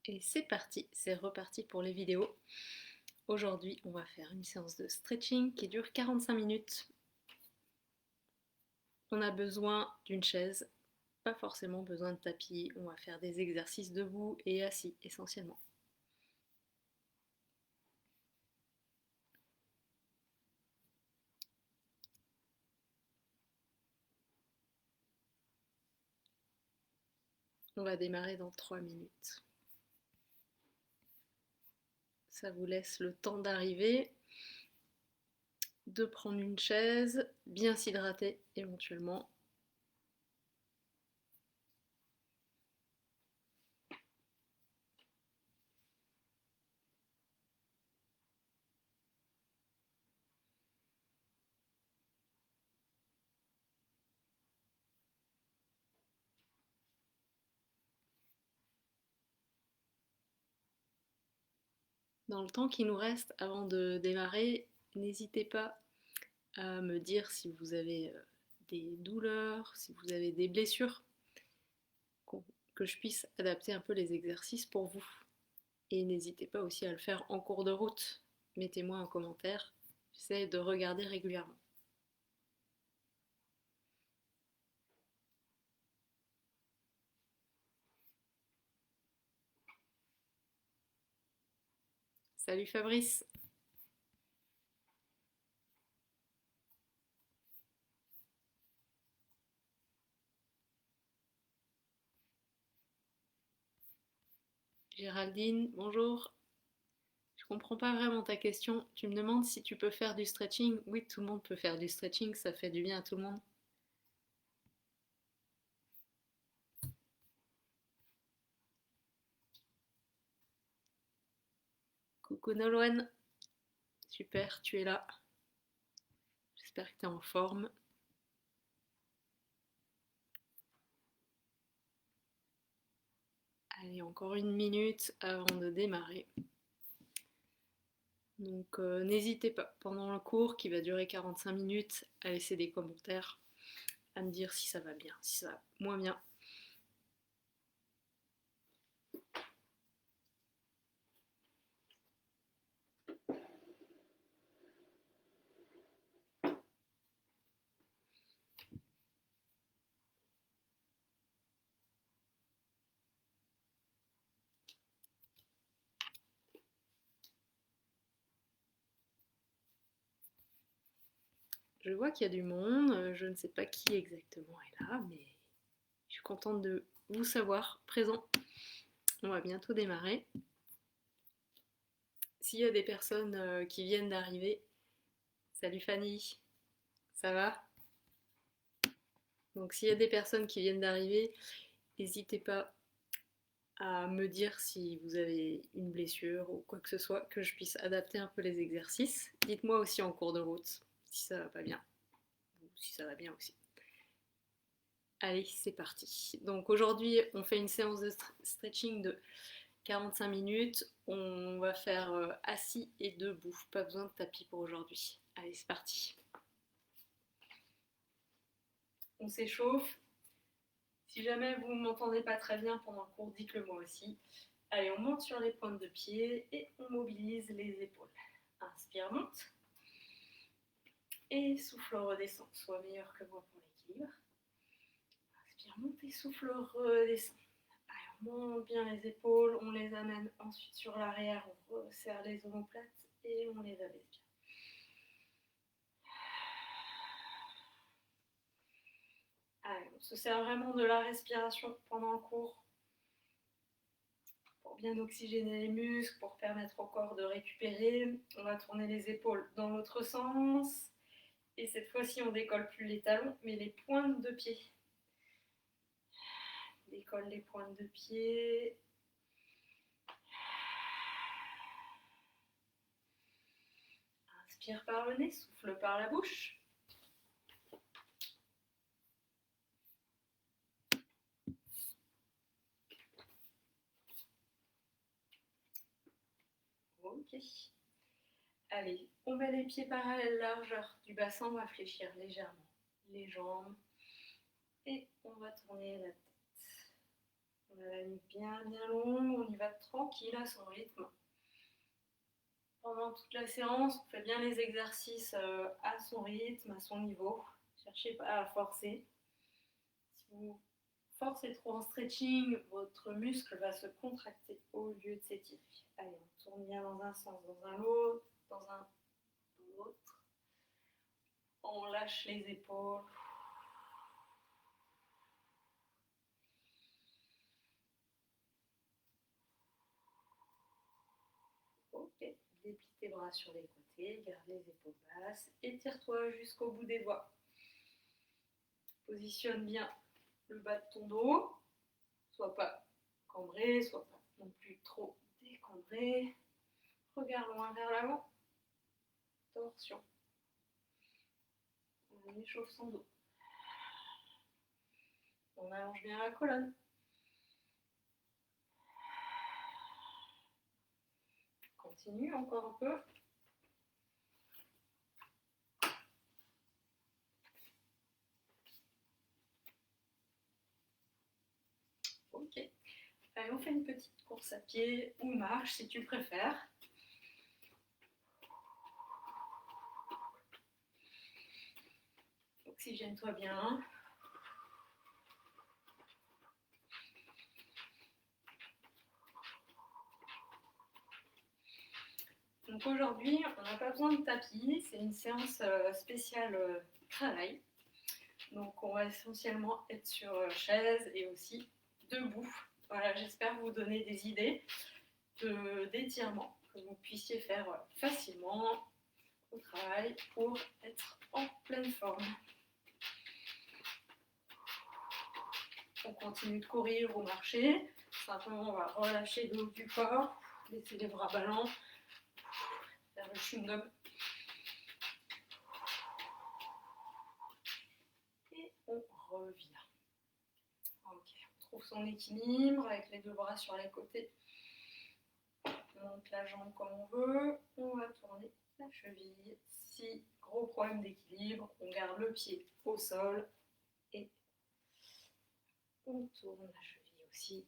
Et c'est parti, c'est reparti pour les vidéos. Aujourd'hui, on va faire une séance de stretching qui dure 45 minutes. On a besoin d'une chaise, pas forcément besoin de tapis. On va faire des exercices debout et assis essentiellement. On va démarrer dans 3 minutes. Ça vous laisse le temps d'arriver, de prendre une chaise, bien s'hydrater éventuellement. Dans le temps qui nous reste avant de démarrer, n'hésitez pas à me dire si vous avez des douleurs, si vous avez des blessures, que je puisse adapter un peu les exercices pour vous. Et n'hésitez pas aussi à le faire en cours de route. Mettez-moi un commentaire, j'essaie de regarder régulièrement. Salut Fabrice. Géraldine, bonjour. Je comprends pas vraiment ta question. Tu me demandes si tu peux faire du stretching. Oui, tout le monde peut faire du stretching, ça fait du bien à tout le monde. Coucou Nolwenn. Super, tu es là. J'espère que tu es en forme. Allez, encore une minute avant de démarrer. Donc n'hésitez pas pendant le cours qui va durer 45 minutes à laisser des commentaires, à me dire si ça va bien, si ça va moins bien. Je vois qu'il y a du monde, je ne sais pas qui exactement est là, mais je suis contente de vous savoir présent. On va bientôt démarrer. S'il y a des personnes qui viennent d'arriver, salut Fanny, ça va? Donc s'il y a des personnes qui viennent d'arriver, n'hésitez pas à me dire si vous avez une blessure ou quoi que ce soit, que je puisse adapter un peu les exercices. Dites-moi aussi en cours de route si ça va pas bien ou si ça va bien aussi. Allez, c'est parti. Donc aujourd'hui, on fait une séance de stretching de 45 minutes. On va faire assis et debout. Pas besoin de tapis pour aujourd'hui. Allez, c'est parti. On s'échauffe. Si jamais vous ne m'entendez pas très bien pendant le cours, dites-le moi aussi. Allez, on monte sur les pointes de pied et on mobilise les épaules. Inspire, monte. Et souffle, redescend. Sois meilleur que moi pour l'équilibre. Inspire, monte et souffle, redescend. Allez, on monte bien les épaules, on les amène ensuite sur l'arrière, on resserre les omoplates et on les abaisse bien. Allez, on se sert vraiment de la respiration pendant le cours pour bien oxygéner les muscles, pour permettre au corps de récupérer. On va tourner les épaules dans l'autre sens. Et cette fois-ci, on décolle plus les talons, mais les pointes de pied. Décolle les pointes de pied. Inspire par le nez, souffle par la bouche. Ok. Allez, on met les pieds parallèles, largeur du bassin, on va fléchir légèrement les jambes et on va tourner la tête. On a la nuque bien longue, on y va tranquille à son rythme. Pendant toute la séance, on fait bien les exercices à son rythme, à son niveau. Cherchez pas à forcer. Si vous forcez trop en stretching, votre muscle va se contracter au lieu de s'étirer. Allez, on tourne bien dans un sens, dans un autre, dans l'autre. On lâche les épaules. Ok, déplie tes bras sur les côtés, garde les épaules basses, étire-toi jusqu'au bout des doigts. Positionne bien le bas de ton dos, soit pas cambré, soit pas non plus trop décambré. Regarde loin vers l'avant. Torsion. On échauffe son dos. On allonge bien la colonne. Continue encore un peu. Ok. Allez, on fait une petite course à pied ou marche si tu préfères. Oxygène-toi bien. Donc aujourd'hui, on n'a pas besoin de tapis, c'est une séance spéciale travail. Donc on va essentiellement être sur chaise et aussi debout. Voilà, j'espère vous donner des idées d'étirement que vous puissiez faire facilement au travail pour être en pleine forme. On continue de courir ou marcher. Simplement, on va relâcher le haut du corps, laisser les bras ballants, faire le chewing-gum. Et on revient. Ok, on trouve son équilibre avec les deux bras sur les côtés. On monte la jambe comme on veut. On va tourner la cheville. Si gros problème d'équilibre, on garde le pied au sol et on tourne la cheville aussi.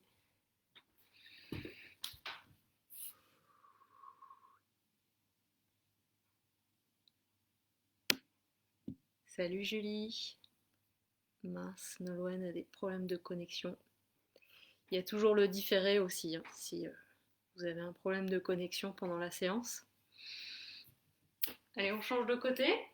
Salut Julie. Mince, Nolwenn a des problèmes de connexion. Il y a toujours le différé aussi, hein, si vous avez un problème de connexion pendant la séance. Allez, on change de côté.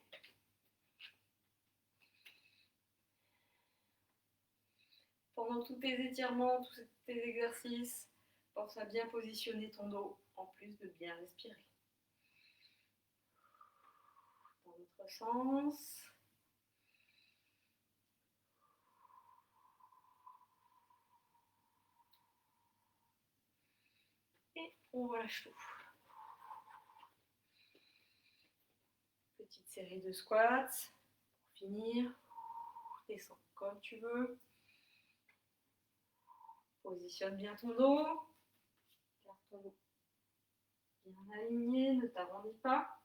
Pendant tous tes étirements, tous tes exercices, pense à bien positionner ton dos, en plus de bien respirer. Dans l'autre sens. Et on relâche tout. Petite série de squats. Pour finir, descends comme tu veux. Positionne bien ton dos. Garde ton dos bien aligné, ne t'arrondis pas.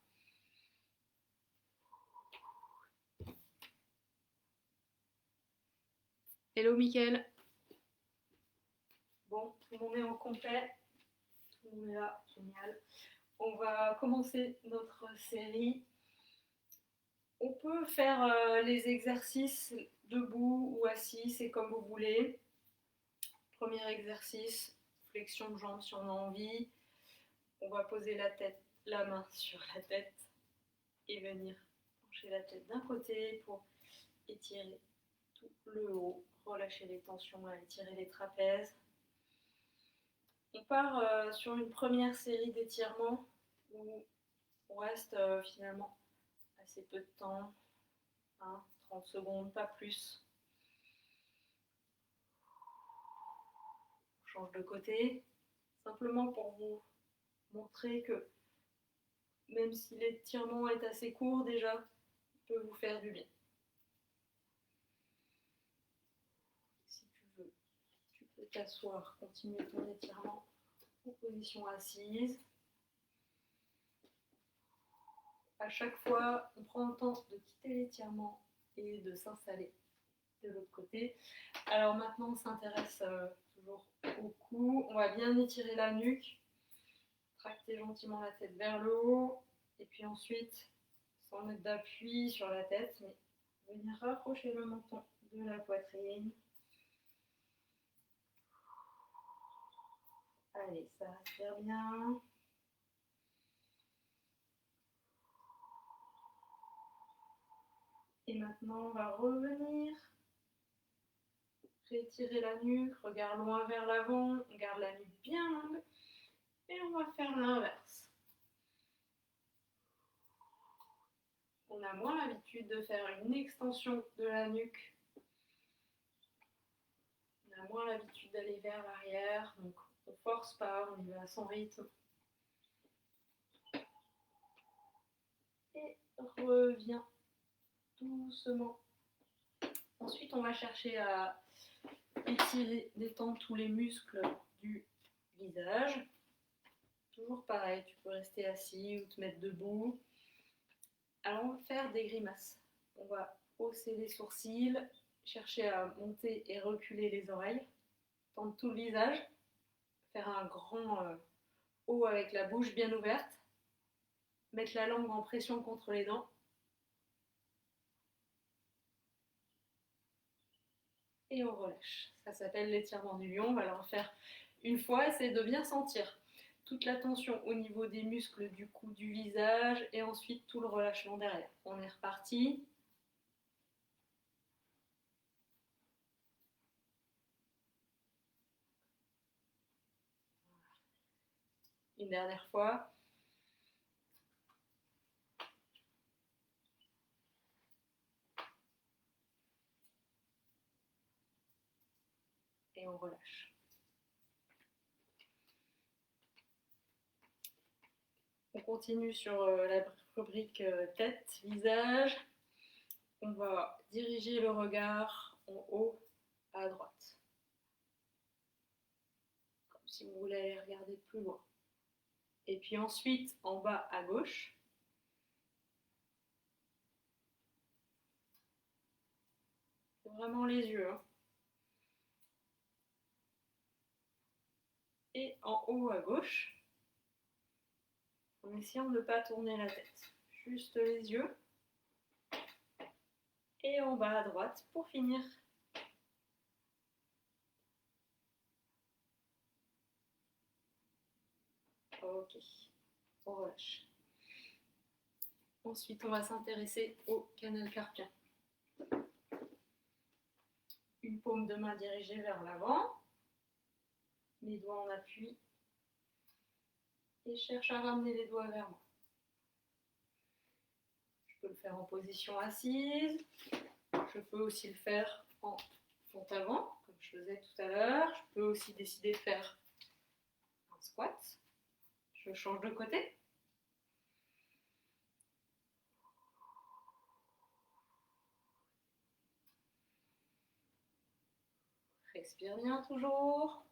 Hello Mickaël. Bon, tout le monde est en complet. Tout le monde est là, génial. On va commencer notre série. On peut faire les exercices debout ou assis, c'est comme vous voulez. Premier exercice, flexion de jambes si on a envie. On va poser la main sur la tête et venir pencher la tête d'un côté pour étirer tout le haut, relâcher les tensions, étirer les trapèzes. On part sur une première série d'étirements où on reste finalement assez peu de temps, 30 secondes, pas plus. On change de côté, simplement pour vous montrer que même si l'étirement est assez court déjà, il peut vous faire du bien. Si tu veux, tu peux t'asseoir, continuer ton étirement en position assise. À chaque fois, on prend le temps de quitter l'étirement et de s'installer de l'autre côté. Alors maintenant, on s'intéresse toujours toujours au cou. On va bien étirer la nuque, tracter gentiment la tête vers le haut, et puis ensuite, sans mettre d'appui sur la tête, mais venir rapprocher le menton de la poitrine. Allez, ça respire bien. Et maintenant, on va revenir. Rétirer la nuque, regard loin vers l'avant, on garde la nuque bien longue. Et on va faire l'inverse. On a moins l'habitude de faire une extension de la nuque. On a moins l'habitude d'aller vers l'arrière, donc on ne force pas, on y va à son rythme. Et reviens doucement. Ensuite, on va chercher à étirer, détendre tous les muscles du visage. Toujours pareil, tu peux rester assis ou te mettre debout. Alors, on va faire des grimaces. On va hausser les sourcils, chercher à monter et reculer les oreilles, tendre tout le visage, faire un grand O avec la bouche bien ouverte, mettre la langue en pression contre les dents. Et on relâche. Ça s'appelle l'étirement du lion. On va le refaire une fois. Essayez de bien sentir toute la tension au niveau des muscles du cou, du visage, et ensuite tout le relâchement derrière. On est reparti. Une dernière fois. Et on relâche. On continue sur la rubrique tête, visage. On va diriger le regard en haut à droite. Comme si vous voulez aller regarder plus loin. Et puis ensuite en bas à gauche. C'est vraiment les yeux. Hein. Et en haut à gauche, en essayant de ne pas tourner la tête. Juste les yeux. Et en bas à droite pour finir. Ok, on relâche. Ensuite, on va s'intéresser au canal carpien. Une paume de main dirigée vers l'avant. Les doigts en appui. Et cherche à ramener les doigts vers moi. Je peux le faire en position assise. Je peux aussi le faire en fond avant, comme je faisais tout à l'heure. Je peux aussi décider de faire un squat. Je change de côté. Respire bien toujours.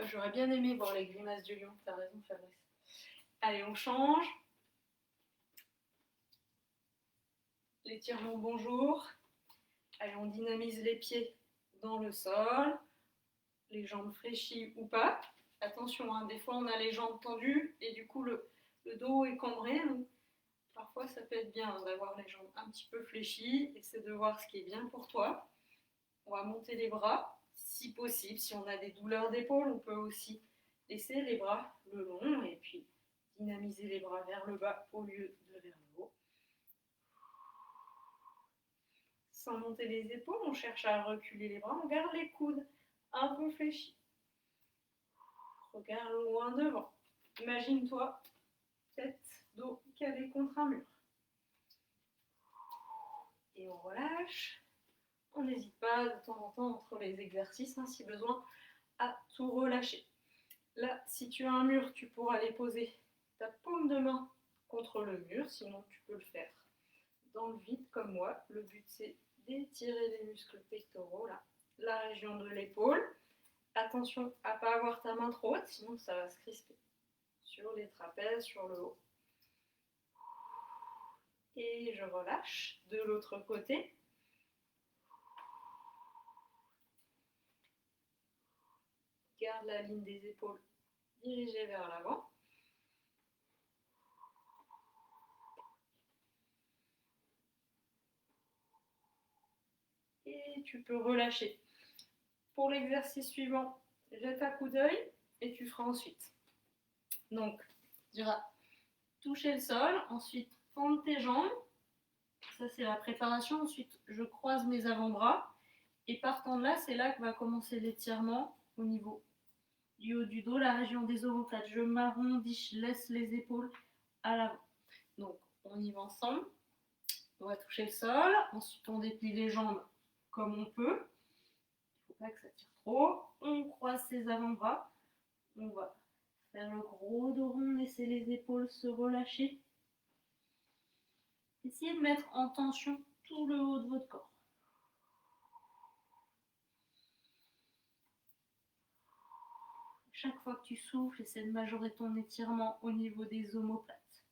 J'aurais bien aimé voir les grimaces du lion. T'as raison, Fabrice. Allez, on change. L'étirement bonjour. Allez, on dynamise les pieds dans le sol. Les jambes fléchies ou pas. Attention, hein, des fois on a les jambes tendues et du coup le dos est cambré. Donc parfois ça peut être bien d'avoir les jambes un petit peu fléchies. Essaie de voir ce qui est bien pour toi. On va monter les bras, si possible. Si on a des douleurs d'épaule, on peut aussi laisser les bras le long et puis dynamiser les bras vers le bas au lieu de vers le haut. Sans monter les épaules, on cherche à reculer les bras, on garde les coudes un peu fléchis. Regarde loin devant. Imagine-toi, tête, dos calé contre un mur. Et on relâche. On n'hésite pas de temps en temps entre les exercices, hein, si besoin, à tout relâcher. Là, si tu as un mur, tu pourras aller poser ta paume de main contre le mur, sinon tu peux le faire dans le vide comme moi. Le but c'est d'étirer les muscles pectoraux, là, la région de l'épaule. Attention à ne pas avoir ta main trop haute, sinon ça va se crisper sur les trapèzes, sur le haut. Et je relâche de l'autre côté. Garde la ligne des épaules dirigée vers l'avant. Et tu peux relâcher. Pour l'exercice suivant, jette un coup d'œil et tu feras ensuite. Donc, tu diras toucher le sol, ensuite fendre tes jambes. Ça, c'est la préparation. Ensuite, je croise mes avant-bras. Et partant de là, c'est là que va commencer l'étirement au niveau du haut du dos, la région des omoplates. Je m'arrondis, je laisse les épaules à l'avant. Donc, on y va ensemble. On va toucher le sol. Ensuite, on déplie les jambes comme on peut. Il ne faut pas que ça tire trop. On croise ses avant-bras. On va faire le gros dos rond, laisser les épaules se relâcher. Essayez de mettre en tension tout le haut de votre corps. Chaque fois que tu souffles, essaie de majorer ton étirement au niveau des omoplates.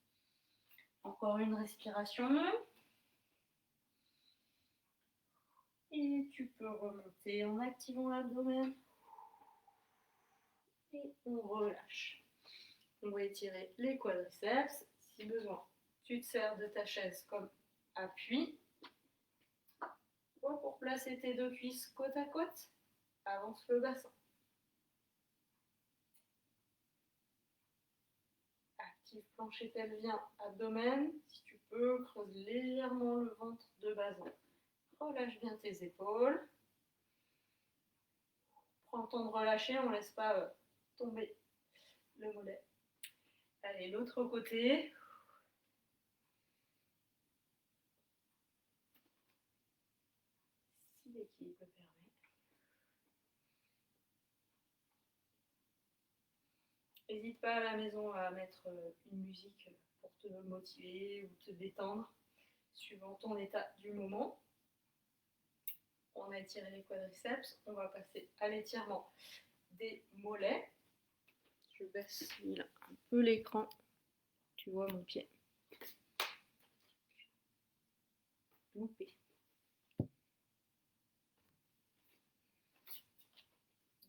Encore une respiration. Et tu peux remonter en activant l'abdomen. Et on relâche. On va étirer les quadriceps. Si besoin, tu te sers de ta chaise comme appui. Pour placer tes deux cuisses côte à côte, avance le bassin. Active plancher pelvien, abdomen. Si tu peux, creuse légèrement le ventre de bas en haut. Relâche bien tes épaules. Prends le temps de relâcher, on ne laisse pas tomber le mollet. Allez, l'autre côté. Si l'équilibre le permet. N'hésite pas à la maison à mettre une musique pour te motiver ou te détendre, suivant ton état du moment. On a étiré les quadriceps, on va passer à l'étirement des mollets. Je baisse là un peu l'écran, tu vois mon pied. Loupé.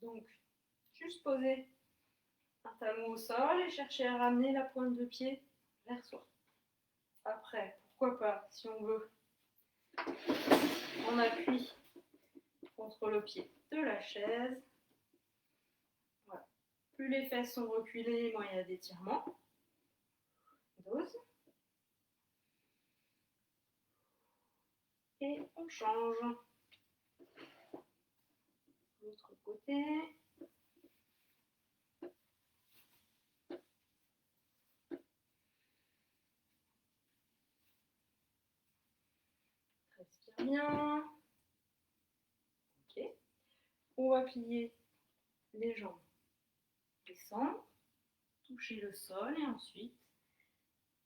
Donc, juste poser un talon au sol et chercher à ramener la pointe de pied vers soi. Après, pourquoi pas, si on veut, on appuie contre le pied de la chaise. Voilà. Plus les fesses sont reculées, moins il y a d'étirement. Dose. Et on change. L'autre côté. Respire bien. Ok. On va plier les jambes. Descendre. Toucher le sol et ensuite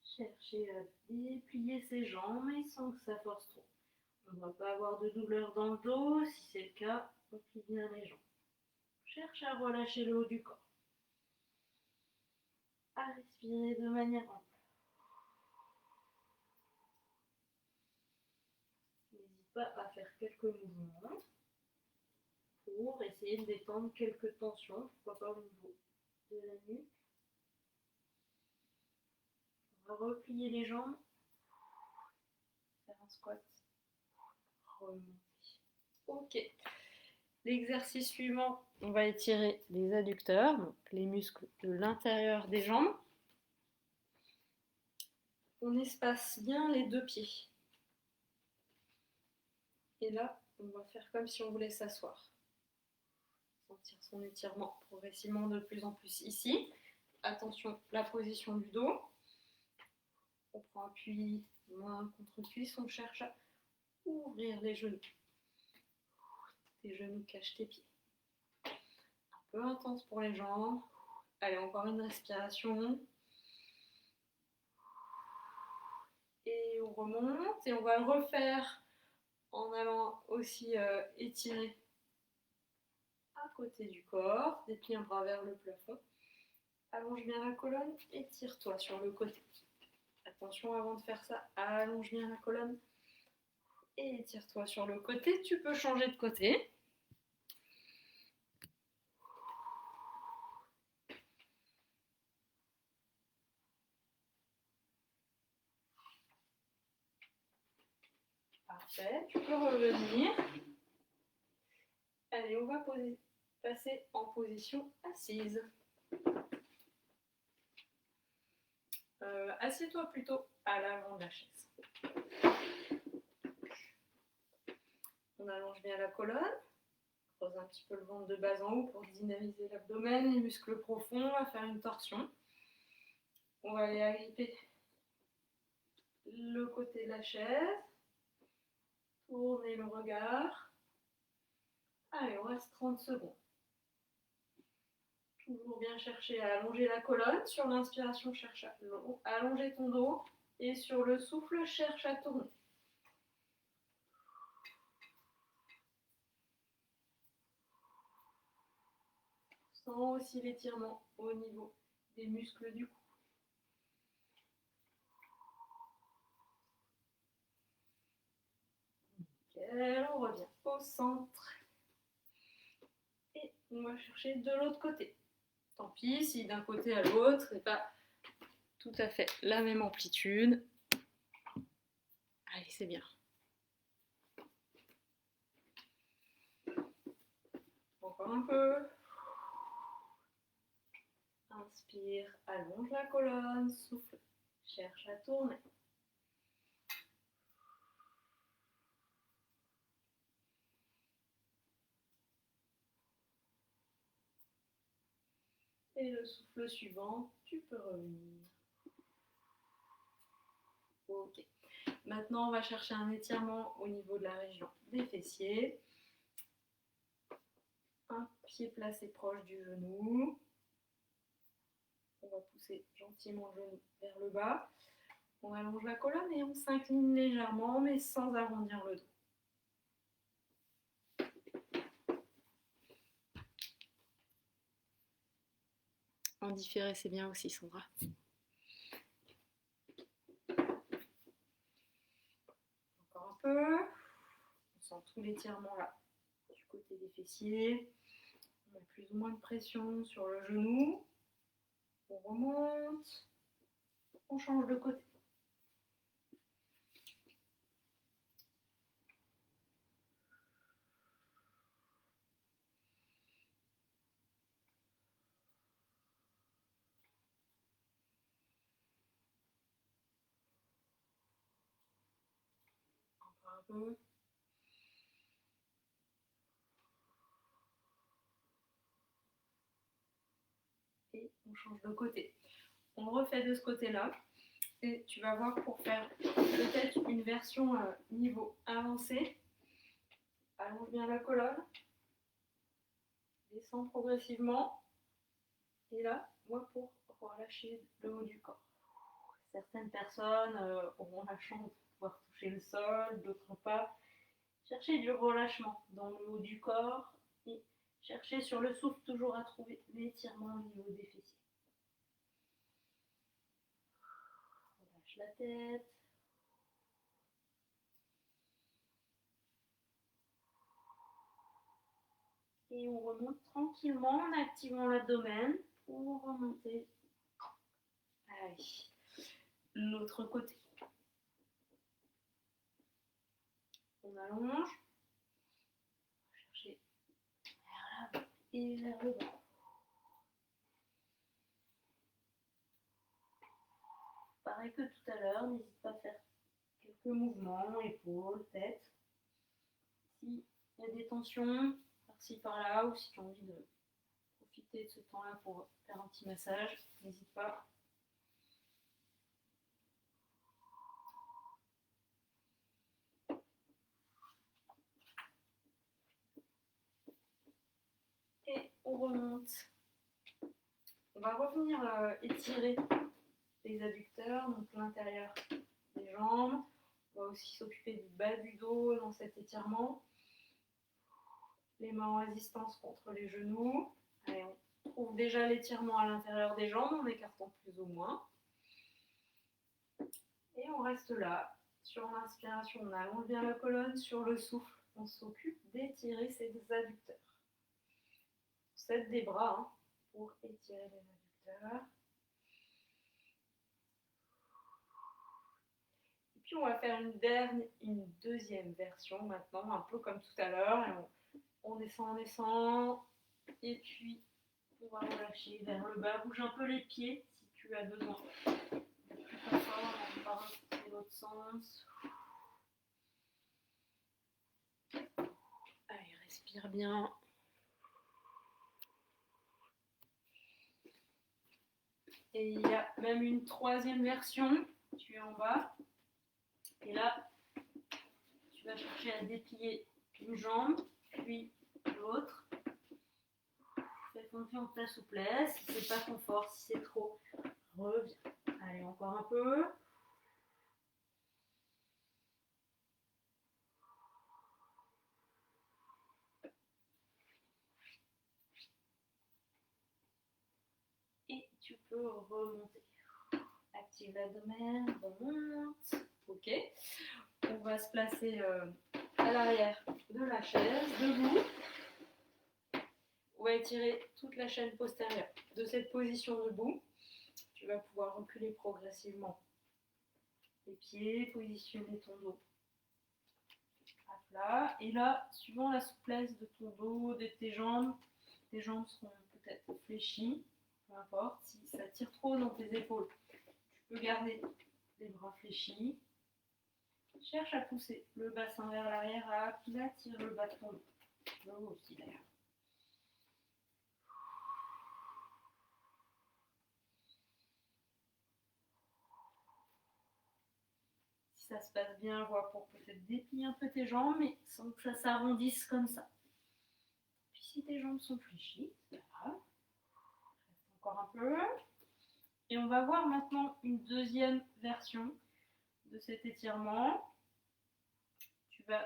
chercher à déplier ses jambes mais sans que ça force trop. On ne va pas avoir de douleur dans le dos. Si c'est le cas, on plie bien les jambes. Cherche à relâcher le haut du corps. À respirer de manière ample. N'hésite pas à faire quelques mouvements pour essayer de détendre quelques tensions, pourquoi pas au niveau de la nuque. On va replier les jambes, faire un squat, remonter. Ok. L'exercice suivant, on va étirer les adducteurs, donc les muscles de l'intérieur des jambes. On espace bien les deux pieds. Et là, on va faire comme si on voulait s'asseoir. Sentir son étirement progressivement de plus en plus ici. Attention, la position du dos. On prend appui, main contre cuisse, on cherche à ouvrir les genoux. Tes genoux cachent tes pieds. Un peu intense pour les jambes. Allez, encore une respiration. Et on remonte et on va le refaire en allant aussi étirer à côté du corps, déplie un bras vers le plafond. Allonge bien la colonne et tire-toi sur le côté. Attention avant de faire ça, allonge bien la colonne et tire-toi sur le côté. Tu peux changer de côté. Parfait, tu peux revenir. Allez, on va passer en position assise. Assieds-toi plutôt à l'avant de la chaise. On allonge bien la colonne, creuse un petit peu le ventre de bas en haut pour dynamiser l'abdomen, les muscles profonds, on va faire une torsion. On va aller agripper le côté de la chaise, tourner le regard. Allez, on reste 30 secondes. Toujours bien chercher à allonger la colonne. Sur l'inspiration, cherche à allonger ton dos. Et sur le souffle, cherche à tourner. Sens aussi l'étirement au niveau des muscles du cou. Nickel, on revient au centre. Et on va chercher de l'autre côté. Tant pis si d'un côté à l'autre, c'est pas tout à fait la même amplitude. Allez, c'est bien. Encore un peu. Inspire, allonge la colonne, souffle, cherche à tourner. Et le souffle suivant, tu peux revenir. Ok. Maintenant, on va chercher un étirement au niveau de la région des fessiers. Un pied placé proche du genou. On va pousser gentiment le genou vers le bas. On allonge la colonne et on s'incline légèrement, mais sans arrondir le dos. En différé, c'est bien aussi, Sandra. Encore un peu. On sent tout l'étirement là, du côté des fessiers. On a plus ou moins de pression sur le genou. On remonte. On change de côté. Encore un peu. Et on change de côté. On refait de ce côté-là. Et tu vas voir pour faire peut-être une version niveau avancé. Allonge bien la colonne. Descends progressivement. Et là, moi pour relâcher le haut du corps. Certaines personnes auront la chance de pouvoir toucher le sol, d'autres pas. Cherchez du relâchement dans le haut du corps et cherchez sur le souffle toujours à trouver l'étirement au niveau des fessiers. Relâche la tête. Et on remonte tranquillement en activant l'abdomen pour remonter. Allez, l'autre côté. On allonge. On va chercher vers l'avant et vers le bas. Pareil que tout à l'heure, n'hésite pas à faire quelques mouvements, épaules, tête. S'il y a des tensions par-ci par-là, ou si tu as envie de profiter de ce temps-là pour faire un petit massage, n'hésite pas. Et on remonte. On va revenir étirer les adducteurs, donc l'intérieur des jambes. On va aussi s'occuper du bas du dos dans cet étirement. les mains en résistance contre les genoux. Allez, on trouve déjà l'étirement à l'intérieur des jambes en écartant plus ou moins. Et on reste là. Sur l'inspiration, on allonge bien la colonne. Sur le souffle, on s'occupe d'étirer ses adducteurs. On s'aide des bras hein, pour étirer les adducteurs. Et puis on va faire une deuxième version maintenant, un peu comme tout à l'heure. On descend. Et puis on va relâcher vers le bas. Bouge un peu les pieds si tu as besoin. Plus fort, on va remonter l'autre sens. Allez, respire bien. Et il y a même une troisième version. Tu es en bas. Et là, tu vas chercher à déplier une jambe, puis l'autre. Fais confiance à ta souplesse. Si c'est pas confort, si c'est trop, reviens. Allez, encore un peu. Et tu peux remonter. Active l'abdomen, remonte. Ok. On va se placer à l'arrière de la chaise, debout. On va étirer toute la chaîne postérieure. De cette position debout, tu vas pouvoir reculer progressivement les pieds, positionner ton dos à plat. Et là, suivant la souplesse de ton dos, de tes jambes seront peut-être fléchies, peu importe. Si ça tire trop dans tes épaules, tu peux garder les bras fléchis. Cherche à pousser le bassin vers l'arrière, à aplatir le bas de ton dos. Le haut aussi d'ailleurs. Si ça se passe bien, vois pour peut-être déplier un peu tes jambes, mais sans que ça s'arrondisse comme ça. Puis si tes jambes sont fléchies, c'est pas grave. Reste encore un peu. Et on va voir maintenant une deuxième version de cet étirement. Tu vas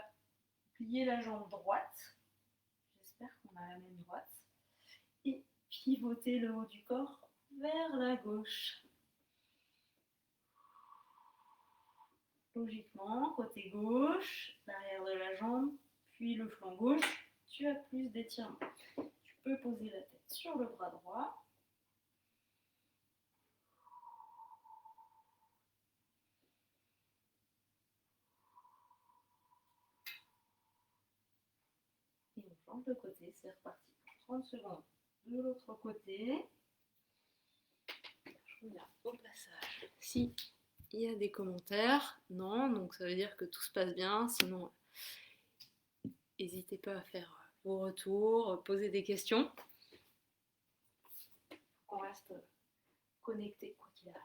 plier la jambe droite. J'espère qu'on a la même droite. Et pivoter le haut du corps vers la gauche. Logiquement, côté gauche, l'arrière de la jambe, puis le flanc gauche, tu as plus d'étirement. Tu peux poser la tête sur le bras droit. Et on change de côté, c'est reparti. 30 secondes de l'autre côté. Je reviens au passage. Si il y a des commentaires, non, donc ça veut dire que tout se passe bien. Sinon, n'hésitez pas à faire vos retours, poser des questions. Il faut qu'on reste connecté quoi qu'il arrive.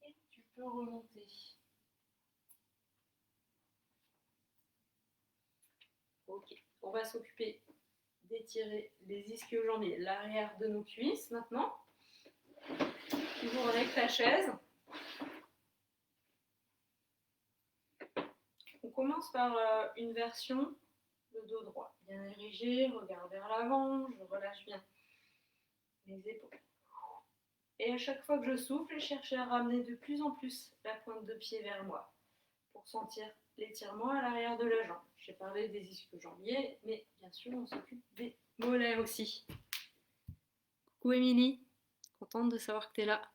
Et tu peux remonter. Ok, on va s'occuper d'étirer les ischio-jambiers, l'arrière de nos cuisses maintenant. Toujours avec ta chaise. On commence par une version de dos droit. Bien érigé, regard vers l'avant, je relâche bien les épaules. Et à chaque fois que je souffle, je cherche à ramener de plus en plus la pointe de pied vers moi pour sentir l'étirement à l'arrière de la jambe. J'ai parlé des ischio-jambiers, mais bien sûr, on s'occupe des mollets aussi. Coucou Émilie, contente de savoir que tu es là.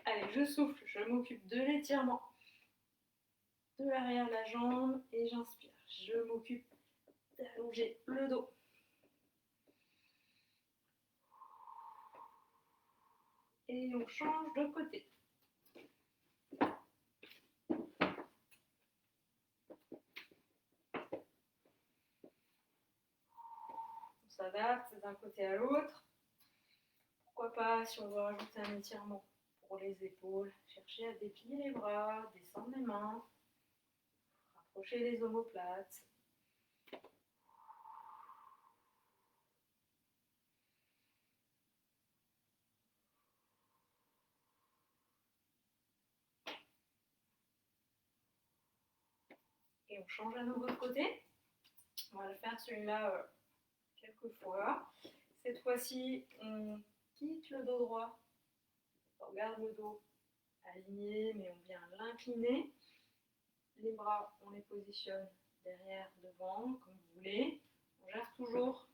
Allez, je souffle, je m'occupe de l'étirement de l'arrière de la jambe et j'inspire. Je m'occupe d'allonger le dos. Et on change de côté. On s'adapte d'un côté à l'autre. Pourquoi pas, si on veut rajouter un étirement pour les épaules, chercher à déplier les bras, descendre les mains, rapprocher les omoplates. Et on change à nouveau de côté. On va le faire celui-là quelques fois. Cette fois-ci, on quitte le dos droit. On garde le dos aligné, mais on vient l'incliner. Les bras, on les positionne derrière, devant, comme vous voulez. On gère toujours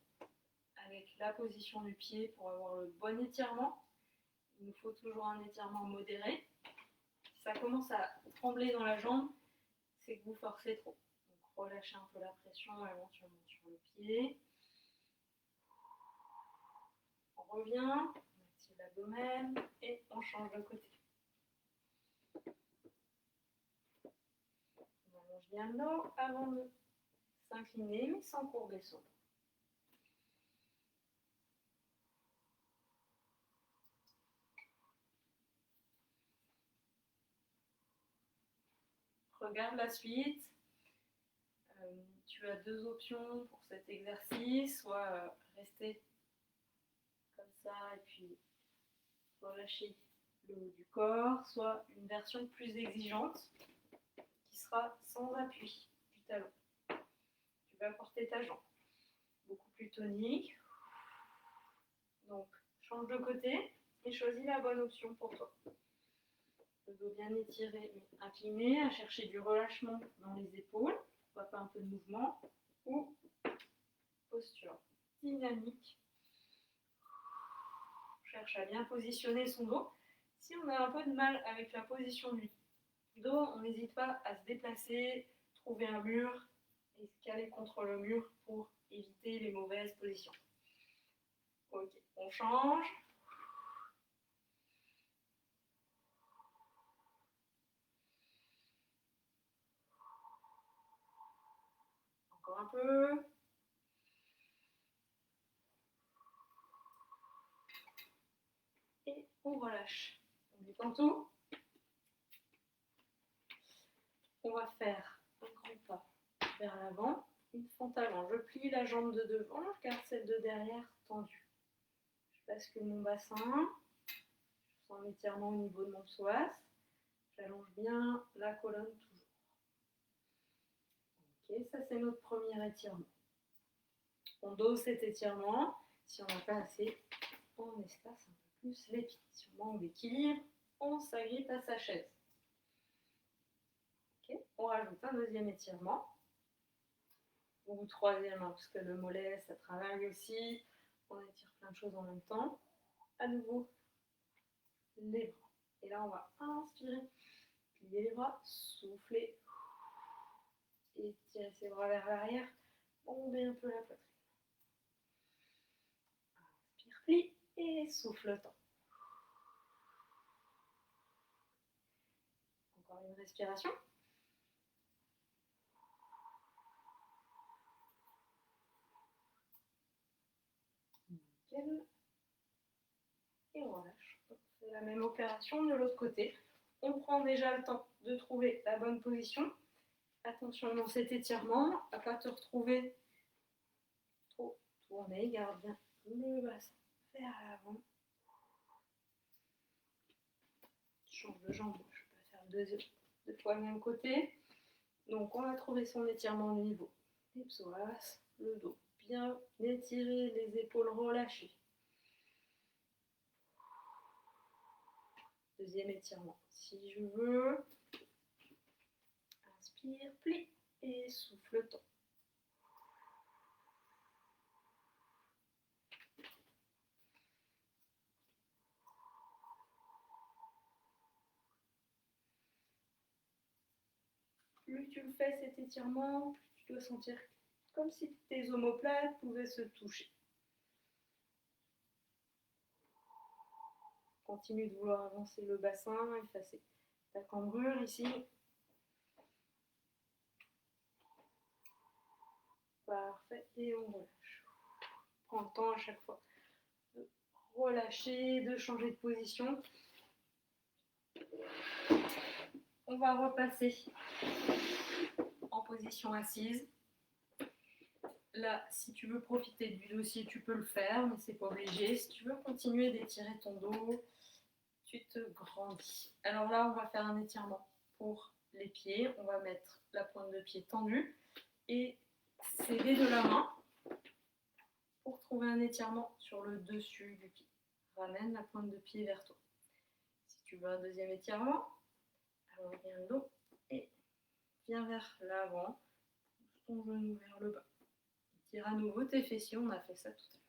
avec la position du pied pour avoir le bon étirement. Il nous faut toujours un étirement modéré. Si ça commence à trembler dans la jambe, c'est que vous forcez trop. Donc relâchez un peu la pression éventuellement sur le pied. On revient, on active l'abdomen et on change de côté. On allonge bien le dos avant de s'incliner, mais sans courbaison. Regarde la suite. Tu as deux options pour cet exercice, soit rester comme ça et puis relâcher le haut du corps, soit une version plus exigeante qui sera sans appui du talon. Tu vas porter ta jambe beaucoup plus tonique. Donc change de côté et choisis la bonne option pour toi. Le dos bien étiré mais incliné, à chercher du relâchement dans les épaules, pourquoi pas un peu de mouvement, ou posture dynamique. On cherche à bien positionner son dos. Si on a un peu de mal avec la position du dos, on n'hésite pas à se déplacer, trouver un mur et se caler contre le mur pour éviter les mauvaises positions. Ok, on change. Encore un peu. Et on relâche. On détend tout. On va faire un grand pas vers l'avant, une fente avant. Je plie la jambe de devant, je garde celle de derrière tendue. Je bascule mon bassin, je sens l'étirement au niveau de mon psoas. J'allonge bien la colonne toujours. Ok, ça c'est notre premier étirement. On dose cet étirement. Si on n'a pas assez, on espace un peu plus les pieds. Si on manque d'équilibre, on s'agrippe à sa chaise. Okay. On rajoute un deuxième étirement. Ou troisième, parce que le mollet, ça travaille aussi. On étire plein de choses en même temps. À nouveau, les bras. Et là, on va inspirer, plier les bras, souffler, étirer ses bras vers l'arrière, bomber un peu la poitrine. Inspire, plie et souffle temps. Encore une respiration. Nickel. Et on relâche. On fait la même opération de l'autre côté. On prend déjà le temps de trouver la bonne position. Attention dans cet étirement, à ne pas te retrouver trop tourné. Garde bien le bassin vers l'avant. Change de jambe, je peux faire deux fois le même côté. Donc on a trouvé son étirement au niveau des psoas, le dos bien étiré, les épaules relâchées. Deuxième étirement, si je veux. Inspire, plie et souffle temps. Plus tu le fais cet étirement, plus tu dois sentir comme si tes omoplates pouvaient se toucher. Continue de vouloir avancer le bassin, effacer ta cambrure ici. Parfait, et on relâche. Prends le temps à chaque fois de relâcher, de changer de position. On va repasser en position assise. Là, si tu veux profiter du dossier, tu peux le faire, mais c'est pas obligé. Si tu veux continuer d'étirer ton dos, tu te grandis. Alors là, on va faire un étirement pour les pieds. On va mettre la pointe de pied tendue et serrer de la main pour trouver un étirement sur le dessus du pied. Ramène la pointe de pied vers toi. Si tu veux un deuxième étirement, allonge bien le dos et viens vers l'avant, ton genou vers le bas. Tire à nouveau tes fessiers, on a fait ça tout à l'heure.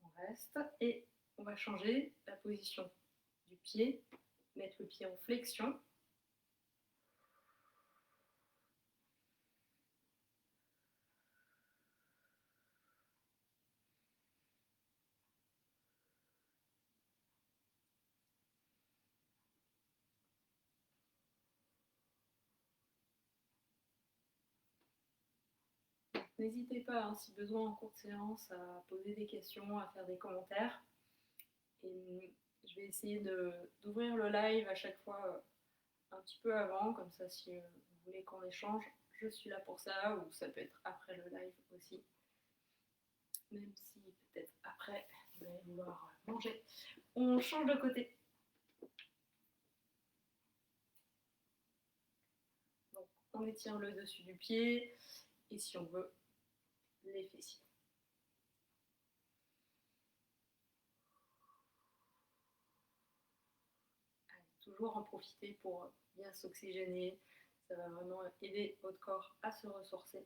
On reste et on va changer la position du pied, mettre le pied en flexion. N'hésitez pas, hein, si besoin en cours de séance, à poser des questions, à faire des commentaires. Et je vais essayer d'ouvrir le live à chaque fois un petit peu avant, comme ça si vous voulez qu'on échange, je suis là pour ça, ou ça peut être après le live aussi. Même si peut-être après, vous allez vouloir manger. On change de côté. Donc on étire le dessus du pied, et si on veut, les fessiers. Allez, toujours en profiter pour bien s'oxygéner. Ça va vraiment aider votre corps à se ressourcer.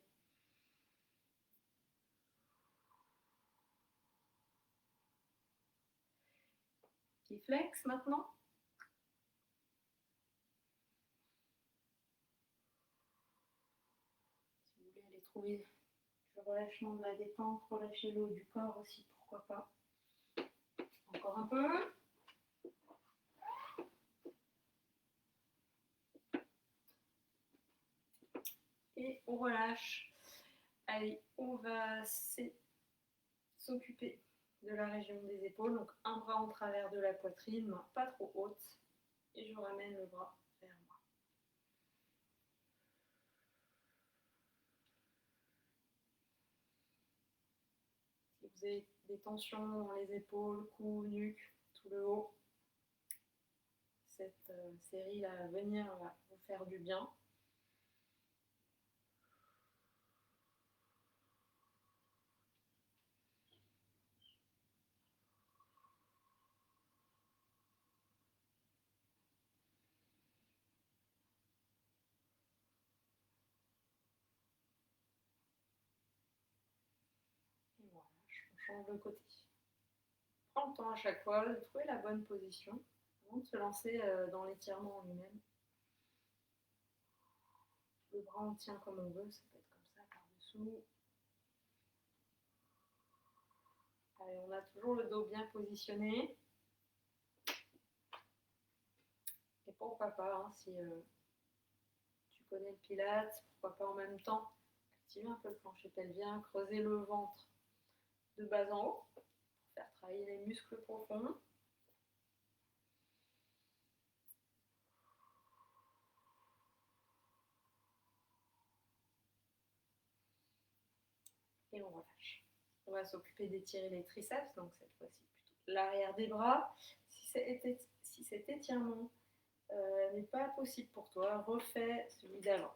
Petit flex maintenant. Si vous voulez aller trouver le relâchement de la détente, relâcher le haut du corps aussi, pourquoi pas. Encore un peu. Et on relâche. Allez, on va s'occuper de la région des épaules. Donc un bras en travers de la poitrine, main pas trop haute. Et je ramène le bras vers moi. Si vous avez des tensions dans les épaules, cou, nuque, tout le haut, cette série là à venir va vous faire du bien. Et voilà, on change de côté. Prends le temps à chaque fois de trouver la bonne position avant de se lancer dans l'étirement en lui-même. Le bras on tient comme on veut, ça peut être comme ça par-dessous. Allez, on a toujours le dos bien positionné. Et pourquoi pas, hein, si tu connais le pilates, pourquoi pas en même temps activer un peu le plancher pelvien, creuser le ventre de bas en haut pour faire travailler les muscles profonds. Et on relâche. On va s'occuper d'étirer les triceps, donc cette fois-ci plutôt l'arrière des bras. Si cet étirement n'est pas possible pour toi, refais celui d'avant.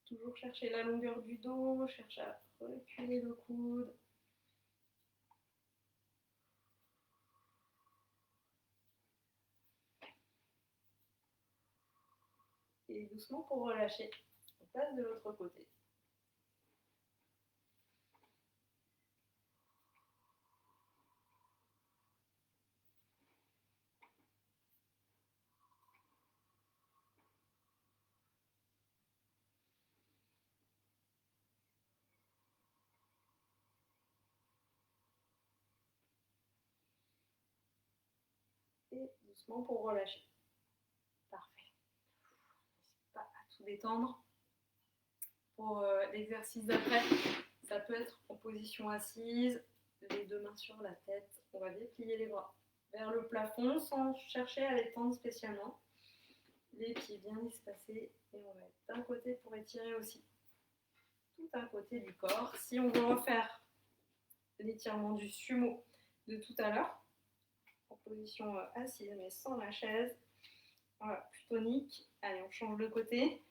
Toujours chercher la longueur du dos, cherche à reculer le coude. Et doucement pour relâcher, on passe de l'autre côté. Et doucement pour relâcher. Parfait. N'hésite pas à tout détendre. Pour l'exercice d'après, ça peut être en position assise, les deux mains sur la tête. On va déplier les bras vers le plafond sans chercher à les tendre spécialement. les pieds bien espacés et on va être d'un côté pour étirer aussi tout un côté du corps. Si on veut refaire l'étirement du sumo de tout à l'heure, en position assise mais sans la chaise, voilà, plus tonique. Allez, on change de côté.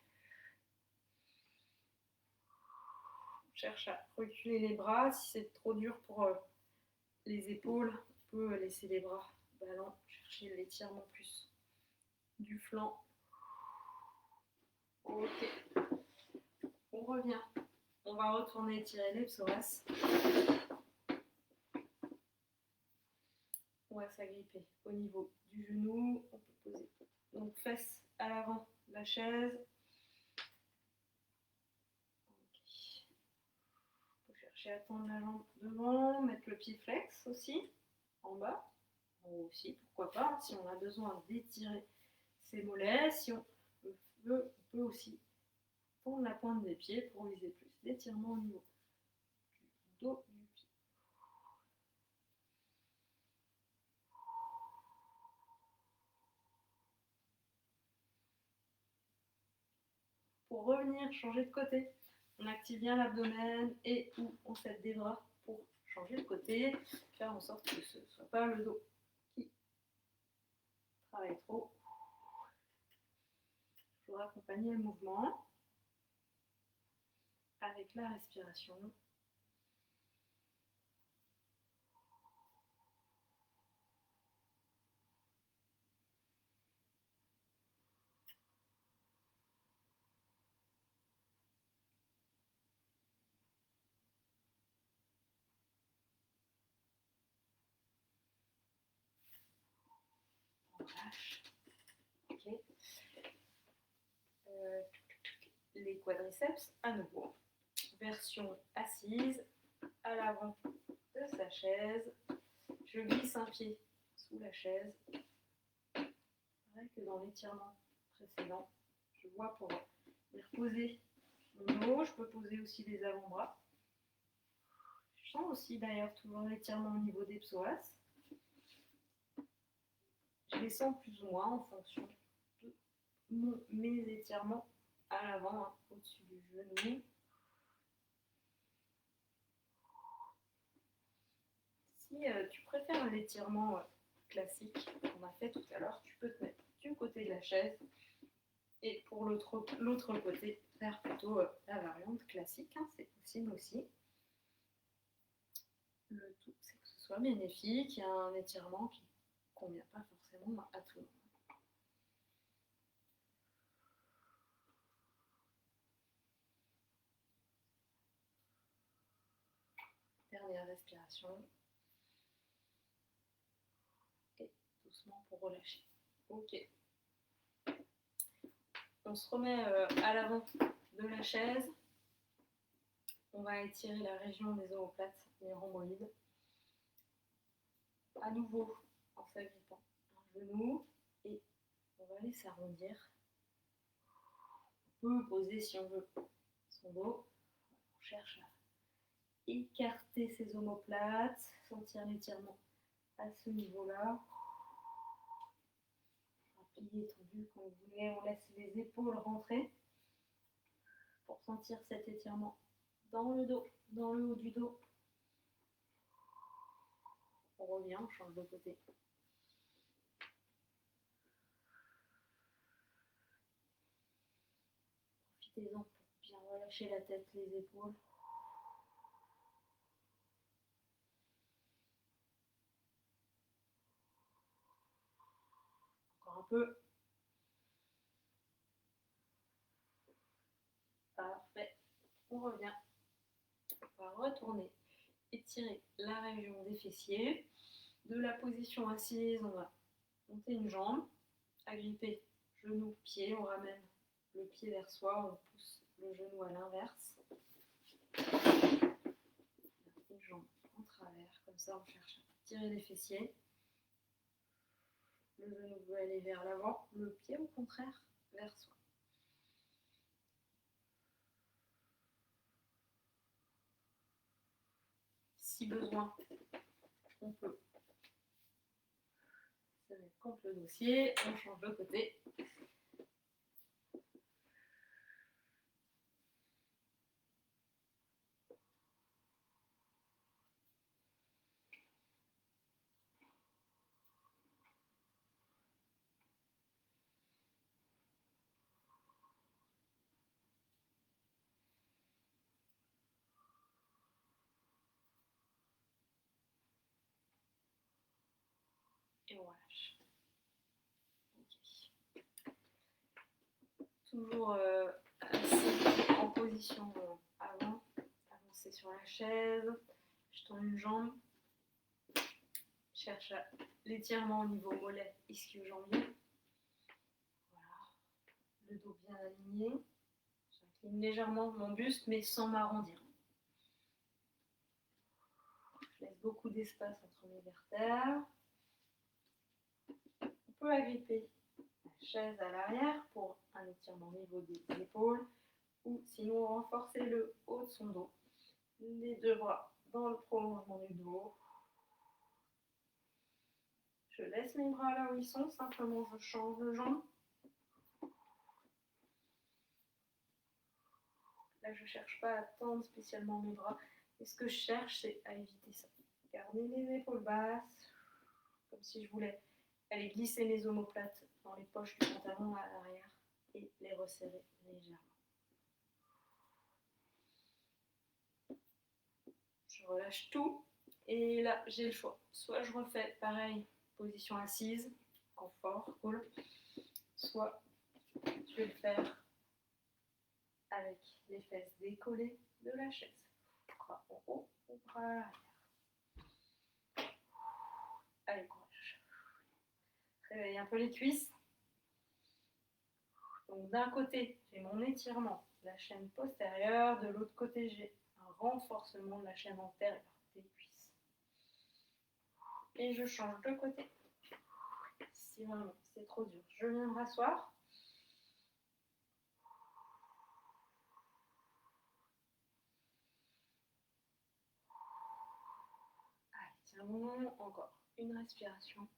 On cherche à reculer les bras. Si c'est trop dur pour les épaules, on peut laisser les bras ballants, chercher l'étirement plus du flanc. Ok. On revient. On va retourner étirer les psoas. On va s'agripper au niveau du genou. On peut poser donc fesses à l'avant de la chaise. Okay. On peut chercher à tendre la jambe devant, mettre le pied flex aussi, en bas, en haut aussi, pourquoi pas, si on a besoin d'étirer ses mollets. Si on veut, on peut aussi tendre la pointe des pieds pour viser plus d'étirement au niveau du dos du pied. Pour revenir, changer de côté, on active bien l'abdomen et ou on s'aide des bras pour changer de côté, faire en sorte que ce ne soit pas le dos qui travaille trop. Il faudra accompagner le mouvement avec la respiration. On relâche. Okay. Les quadriceps à nouveau. Version assise, à l'avant de sa chaise. Je glisse un pied sous la chaise. Pareil que dans l'étirement précédent. Je vois pour les reposer mon dos. Je peux poser aussi les avant-bras. Je sens aussi d'ailleurs toujours l'étirement au niveau des psoas. Je les sens plus ou moins en fonction de mes étirements à l'avant, hein, au-dessus du genou. Si tu préfères l'étirement classique qu'on a fait tout à l'heure, tu peux te mettre du côté de la chaise et pour l'autre côté, faire plutôt la variante classique, hein, c'est possible aussi. Le tout, c'est que ce soit bénéfique, il y a un étirement qui ne convient pas forcément à tout le monde. Dernière respiration. Et doucement pour relâcher. Ok. On se remet à l'avant de la chaise. On va étirer la région des omoplates, les rhomboïdes. À nouveau, en s'agrippant un genou et on va aller s'arrondir. On peut poser si on veut son dos. On cherche à écarter ses omoplates, sentir l'étirement à ce niveau-là. Plié, tendu comme vous voulez, on laisse les épaules rentrer pour sentir cet étirement dans le dos, dans le haut du dos. On revient, on change de côté. Profitez-en pour bien relâcher la tête, les épaules. Encore un peu. Parfait. On revient. On va retourner, étirer la région des fessiers. De la position assise, on va monter une jambe, agripper genou, pied, on ramène le pied vers soi, on pousse le genou à l'inverse. Une jambe en travers, comme ça on cherche à tirer les fessiers. Le genou veut aller vers l'avant, le pied au contraire vers soi. Si besoin, on peut se mettre contre le dossier, on change de côté. on relâche. Okay. Toujours assis en position avant, avancer sur la chaise, je tends une jambe, cherche l'étirement au niveau mollet, ischio-jambier. Voilà, le dos bien aligné. J'incline légèrement mon buste mais sans m'arrondir. Je laisse beaucoup d'espace entre mes vertèbres. On peut agripper la chaise à l'arrière pour un étirement au niveau des épaules ou sinon renforcer le haut de son dos. Les deux bras dans le prolongement du dos. Je laisse mes bras là où ils sont, simplement je change de jambe. Là, je ne cherche pas à tendre spécialement mes bras. Et ce que je cherche, c'est à éviter ça. Garder les épaules basses, comme si je voulais aller glisser mes omoplates dans les poches du pantalon à l'arrière et les resserrer légèrement. Je relâche tout et là, j'ai le choix. Soit je refais pareil, position assise, confort, cool. Soit je vais le faire avec les fesses décollées de la chaise. Bras en haut ou bras à l'arrière. Allez, courage. Réveille un peu les cuisses. Donc d'un côté, j'ai mon étirement de la chaîne postérieure, de l'autre côté, j'ai un renforcement de la chaîne antérieure des cuisses. Et je change de côté. Si vraiment c'est trop dur, je viens me rasseoir. Allez, tiens un moment, encore une respiration.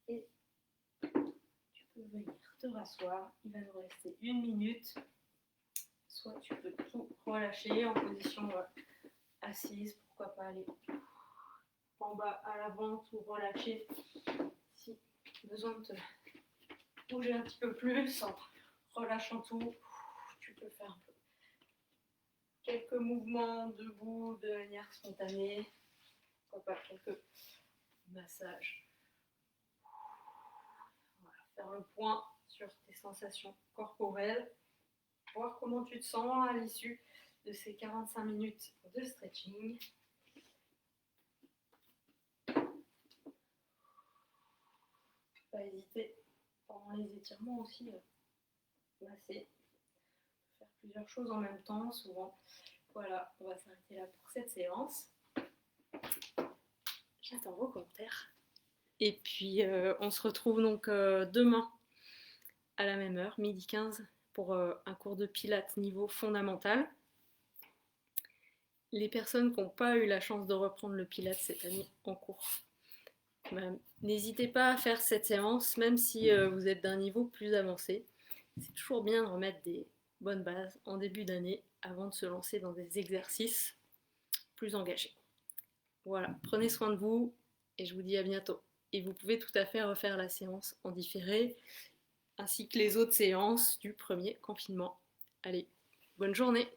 Et tu peux venir te rasseoir. Il va nous rester 1 minute. Soit tu peux tout relâcher en position assise, pourquoi pas aller en bas à l'avant, tout relâcher. Si besoin de te bouger un petit peu plus en relâchant tout, tu peux faire un peu quelques mouvements debout de manière spontanée, pourquoi pas quelques massages. Voilà, faire le point sur tes sensations corporelles, voir comment tu te sens à l'issue de ces 45 minutes de stretching. Pas hésiter pendant les étirements aussi, masser, faire plusieurs choses en même temps, souvent. Voilà, on va s'arrêter là pour cette séance. J'attends vos commentaires. Et puis, on se retrouve donc demain à la même heure, 12h15, pour un cours de pilates niveau fondamental. Les personnes qui n'ont pas eu la chance de reprendre le pilates cette année en cours, n'hésitez pas à faire cette séance, même si vous êtes d'un niveau plus avancé. C'est toujours bien de remettre des bonnes bases en début d'année avant de se lancer dans des exercices plus engagés. Voilà, prenez soin de vous et je vous dis à bientôt. Et vous pouvez tout à fait refaire la séance en différé, ainsi que les autres séances du premier confinement. Allez, bonne journée!